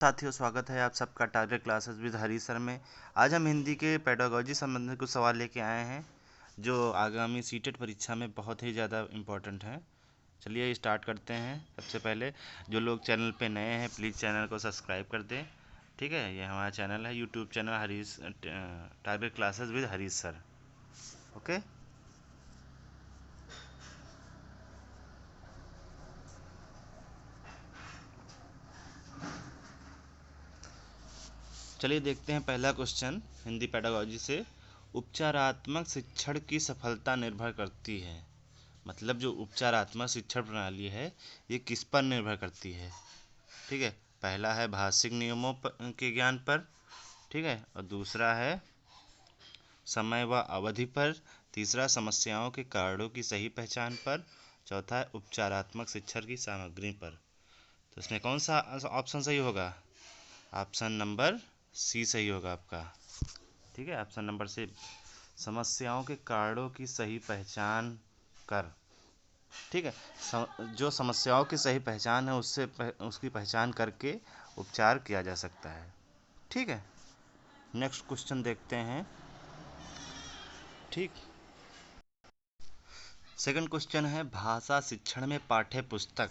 साथियों, स्वागत है आप सबका target classes with Hari sir में। आज हम हिंदी के पेडागोजी संबंधित कुछ सवाल लेके आए हैं जो आगामी सीटेट परीक्षा में बहुत ही ज़्यादा इम्पोर्टेंट हैं। चलिए स्टार्ट करते हैं। सबसे पहले जो लोग चैनल पे नए हैं प्लीज़ चैनल को सब्सक्राइब कर दें। ठीक है, ये हमारा चैनल है, YouTube channel Harish target classes with Harish sir. Okay, चलिए देखते हैं पहला क्वेश्चन हिंदी पेडागोजी से। उपचारात्मक शिक्षण की सफलता निर्भर करती है। मतलब जो उपचारात्मक शिक्षण प्रणाली है ये किस पर निर्भर करती है। ठीक है, पहला है भाषिक नियमों के ज्ञान पर। ठीक है, और दूसरा है समय व अवधि पर। तीसरा समस्याओं के कारणों की सही पहचान पर। चौथा है उपचारात्मक शिक्षण की सामग्री पर। तो इसमें कौन सा ऑप्शन सही होगा? ऑप्शन नंबर सी सही होगा आपका। ठीक है, ऑप्शन नंबर सी, समस्याओं के कारणों की सही पहचान कर। ठीक है, जो समस्याओं की सही पहचान है उसकी पहचान करके उपचार किया जा सकता है। ठीक है, नेक्स्ट क्वेश्चन देखते हैं। ठीक, सेकंड क्वेश्चन है भाषा शिक्षण में पाठ्य पुस्तक।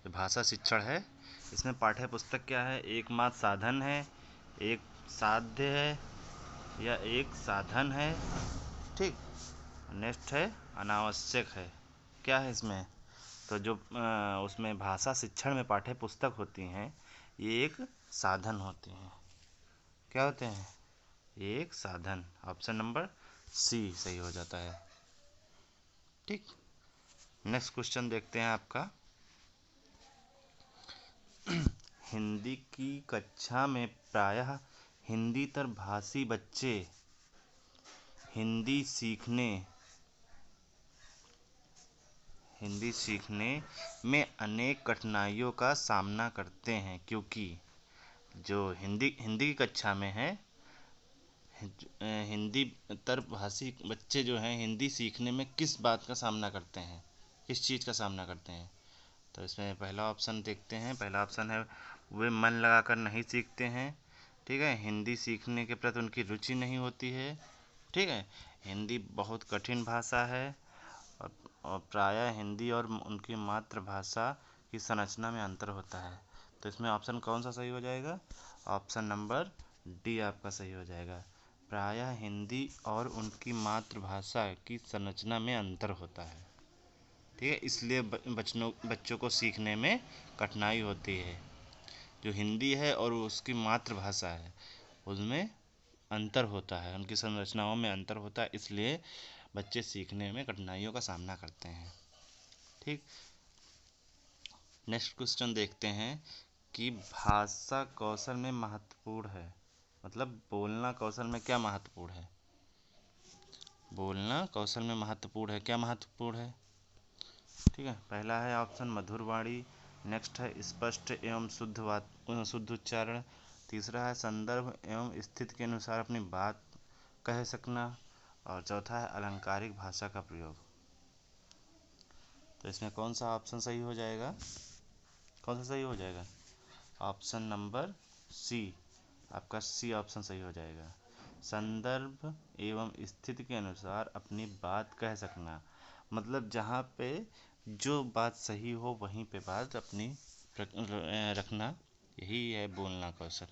जो भाषा शिक्षण है इसमें पाठ्य पुस्तक क्या है? एकमात्र साधन है, एक साध्य है, या एक साधन है। ठीक, नेक्स्ट है अनावश्यक है। क्या है इसमें? तो जो उसमें भाषा शिक्षण में पाठ्य पुस्तक होती हैं ये एक साधन होते हैं। क्या होते हैं? ये एक साधन। ऑप्शन नंबर सी सही हो जाता है। ठीक, नेक्स्ट क्वेश्चन देखते हैं आपका। हिंदी की कक्षा में प्रायः हिंदीतर भाषी बच्चे हिंदी सीखने में अनेक कठिनाइयों का सामना करते हैं क्योंकि जो हिंदी की कक्षा में है हिंदी तर भाषी बच्चे जो हैं हिंदी सीखने में किस बात का सामना करते हैं, किस चीज़ का सामना करते हैं? तो इसमें पहला ऑप्शन देखते हैं। पहला ऑप्शन है वे मन लगाकर नहीं सीखते हैं। ठीक है, हिंदी सीखने के प्रति उनकी रुचि नहीं होती है। ठीक है, हिंदी बहुत कठिन भाषा है और प्रायः हिंदी और उनकी मातृभाषा की संरचना में अंतर होता है। तो इसमें ऑप्शन कौन सा सही हो जाएगा? ऑप्शन नंबर डी आपका सही हो जाएगा। प्रायः हिंदी और उनकी मातृभाषा की संरचना में अंतर होता है। ठीक है, इसलिए बच्चों को सीखने में कठिनाई होती है। जो हिंदी है और उसकी मातृभाषा है उसमें अंतर होता है, उनकी संरचनाओं में अंतर होता है, इसलिए बच्चे सीखने में कठिनाइयों का सामना करते हैं। ठीक, नेक्स्ट क्वेश्चन देखते हैं कि भाषा कौशल में महत्वपूर्ण है। मतलब बोलना कौशल में क्या महत्वपूर्ण है? बोलना कौशल में महत्वपूर्ण है, क्या महत्वपूर्ण है? ठीक है, पहला है ऑप्शन मधुर वाणी। नेक्स्ट है स्पष्ट एवं शुद्ध उच्चारण। तीसरा है संदर्भ एवं स्थिति के अनुसार अपनी बात कह सकना। और चौथा है अलंकारिक भाषा का प्रयोग। तो इसमें कौन सा ऑप्शन सही हो जाएगा? कौन सा सही हो जाएगा? ऑप्शन नंबर सी, आपका सी ऑप्शन सही हो जाएगा। संदर्भ एवं स्थिति के अनुसार अपनी बात कह सकना। मतलब जहाँ पे जो बात सही हो वहीं पे बात अपनी रखना, यही है बोलना कौशल।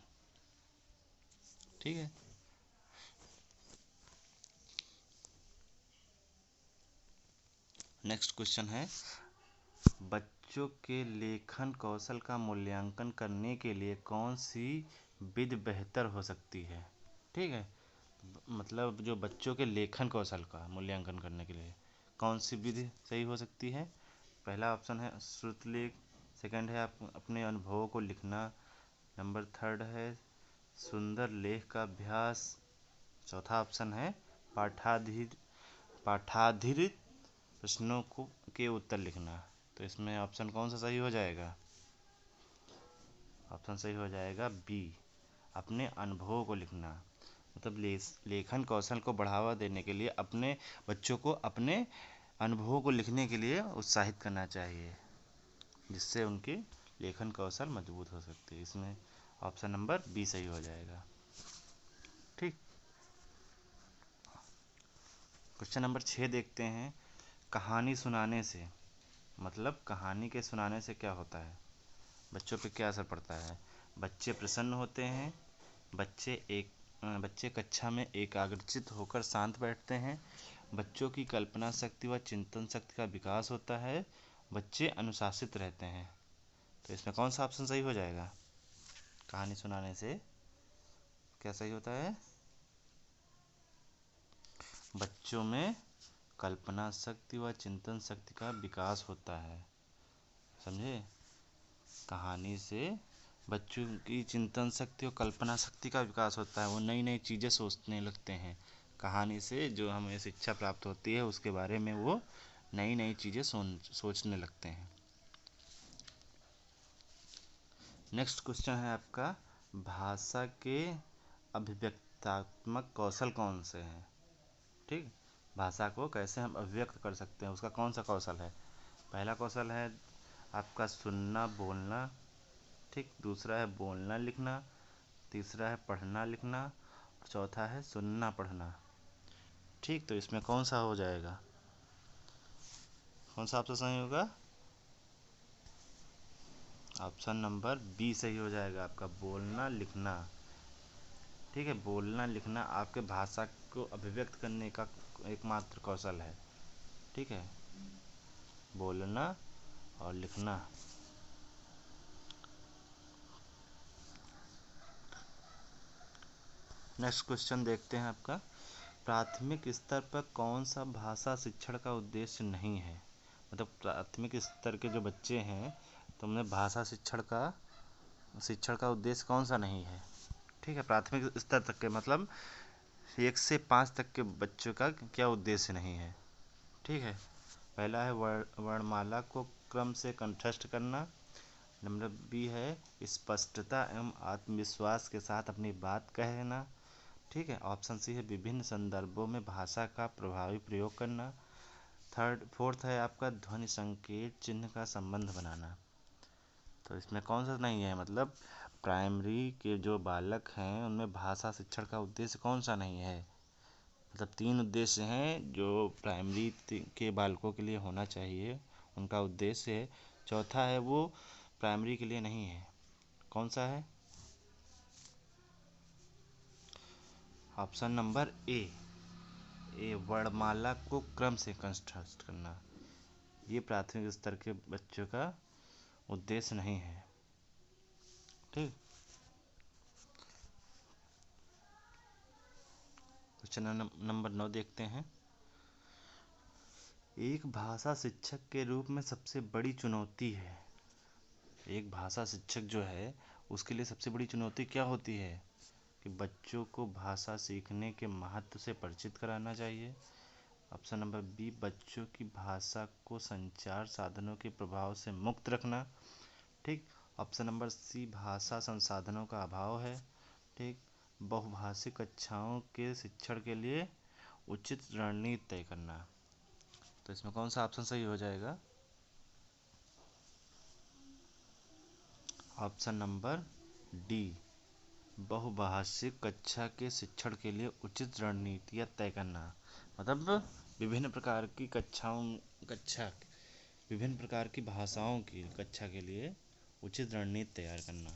ठीक है, नेक्स्ट क्वेश्चन है बच्चों के लेखन कौशल का मूल्यांकन करने के लिए कौन सी विधि बेहतर हो सकती है? ठीक है, मतलब जो बच्चों के लेखन कौशल का मूल्यांकन करने के लिए कौन सी विधि सही हो सकती है? पहला ऑप्शन है श्रुतलेख। सेकंड है अपने अनुभवों को लिखना। नंबर थर्ड है सुंदर लेख का अभ्यास। चौथा ऑप्शन है पाठाधारित प्रश्नों को के उत्तर लिखना। तो इसमें ऑप्शन कौन सा सही हो जाएगा? ऑप्शन सही हो जाएगा बी, अपने अनुभवों को लिखना। मतलब लेखन कौशल को बढ़ावा देने के लिए अपने बच्चों को अपने अनुभवों को लिखने के लिए उत्साहित करना चाहिए, जिससे उनकी लेखन कौशल मजबूत हो सकती है। इसमें ऑप्शन नंबर बी सही हो जाएगा। ठीक, क्वेश्चन नंबर 6 देखते हैं। कहानी सुनाने से, मतलब कहानी के सुनाने से क्या होता है, बच्चों पे क्या असर पड़ता है। बच्चे प्रसन्न होते हैं, बच्चे कक्षा में एकाग्रचित होकर शांत बैठते हैं, बच्चों की कल्पना शक्ति व चिंतन शक्ति का विकास होता है, बच्चे अनुशासित रहते हैं। तो इसमें कौन सा ऑप्शन सही हो जाएगा। कहानी सुनाने से क्या सही होता है, बच्चों में कल्पना शक्ति व चिंतन शक्ति का विकास होता है। समझे, कहानी से बच्चों की चिंतन शक्ति और कल्पना शक्ति का विकास होता है, वो नई नई चीज़ें सोचने लगते हैं। कहानी से जो हमें शिक्षा प्राप्त होती है उसके बारे में वो नई नई चीज़ें सोचने लगते हैं। नेक्स्ट क्वेश्चन है आपका, भाषा के अभिव्यक्तात्मक कौशल कौन से हैं। ठीक, भाषा को कैसे हम अभिव्यक्त कर सकते हैं, उसका कौन सा कौशल है। पहला कौशल है आपका सुनना बोलना, ठीक, दूसरा है बोलना लिखना, तीसरा है पढ़ना लिखना, और चौथा है सुनना पढ़ना। ठीक, तो इसमें कौन सा हो जाएगा, कौन सा ऑप्शन सही होगा। ऑप्शन नंबर बी सही हो जाएगा आपका, बोलना लिखना। ठीक है, बोलना लिखना आपके भाषा को अभिव्यक्त करने का एकमात्र कौशल है। ठीक है, बोलना और लिखना। नेक्स्ट क्वेश्चन देखते हैं आपका, प्राथमिक स्तर पर कौन सा भाषा शिक्षण का उद्देश्य नहीं है। मतलब प्राथमिक स्तर के जो बच्चे हैं तो उन्हें भाषा शिक्षण का उद्देश्य कौन सा नहीं है। ठीक है, प्राथमिक स्तर तक के मतलब 1 से 5 तक के बच्चों का क्या उद्देश्य नहीं है। ठीक है, पहला है वर्णमाला को क्रम से कंठस्थ करना, नंबर बी है स्पष्टता एवं आत्मविश्वास के साथ अपनी बात कहना। ठीक है, ऑप्शन सी है विभिन्न संदर्भों में भाषा का प्रभावी प्रयोग करना। फोर्थ है आपका ध्वनि संकेत चिन्ह का संबंध बनाना। तो इसमें कौन सा नहीं है, मतलब प्राइमरी के जो बालक हैं उनमें भाषा शिक्षण का उद्देश्य कौन सा नहीं है। मतलब 3 उद्देश्य हैं जो प्राइमरी के बालकों के लिए होना चाहिए, उनका उद्देश्य है। चौथा है वो प्राइमरी के लिए नहीं है, कौन सा है। ऑप्शन नंबर ए वर्णमाला को क्रम से कंठस्थ करना, ये प्राथमिक स्तर के बच्चों का उद्देश्य नहीं है। ठीक, क्वेश्चन नंबर 9 देखते हैं। एक भाषा शिक्षक के रूप में सबसे बड़ी चुनौती है, एक भाषा शिक्षक जो है उसके लिए सबसे बड़ी चुनौती क्या होती है कि बच्चों को भाषा सीखने के महत्व से परिचित कराना चाहिए। ऑप्शन नंबर बी बच्चों की भाषा को संचार साधनों के प्रभाव से मुक्त रखना। ठीक, ऑप्शन नंबर सी भाषा संसाधनों का अभाव है। ठीक, बहुभाषिक कक्षाओं के शिक्षण के लिए उचित रणनीति तय करना। तो इसमें कौन सा ऑप्शन सही हो जाएगा। ऑप्शन नंबर डी बहुभाषिक कक्षा के शिक्षण के लिए उचित रणनीतियाँ तय करना, मतलब विभिन्न प्रकार की भाषाओं की कक्षा के लिए उचित रणनीति तैयार करना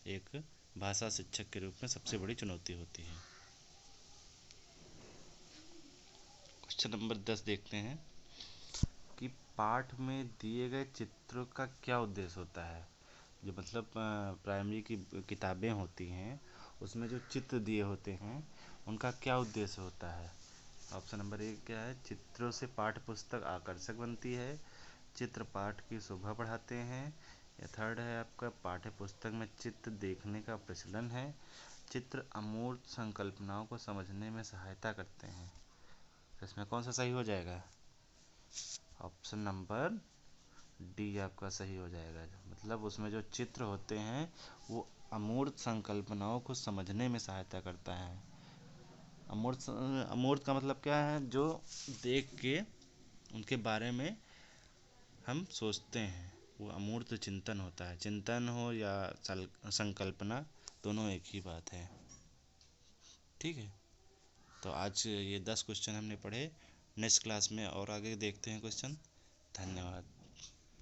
एक भाषा शिक्षक के रूप में सबसे बड़ी चुनौती होती है। क्वेश्चन नंबर 10 देखते हैं कि पाठ में दिए गए चित्रों का क्या उद्देश्य होता है। जो मतलब प्राइमरी की किताबें होती हैं उसमें जो चित्र दिए होते हैं उनका क्या उद्देश्य होता है। ऑप्शन नंबर 1 क्या है, चित्रों से पाठ्य पुस्तक आकर्षक बनती है, चित्र पाठ की शोभा बढ़ाते हैं, या थर्ड है आपका पाठ्य पुस्तक में चित्र देखने का प्रचलन है, चित्र अमूर्त संकल्पनाओं को समझने में सहायता करते हैं। तो इसमें कौन सा सही हो जाएगा। ऑप्शन नंबर डी आपका सही हो जाएगा। मतलब उसमें जो चित्र होते हैं वो अमूर्त संकल्पनाओं को समझने में सहायता करता है। अमूर्त का मतलब क्या है, जो देख के उनके बारे में हम सोचते हैं वो अमूर्त चिंतन होता है। चिंतन हो या संकल्पना, दोनों एक ही बात है। ठीक है, तो आज ये 10 क्वेश्चन हमने पढ़े। नेक्स्ट क्लास में और आगे देखते हैं क्वेश्चन। धन्यवाद।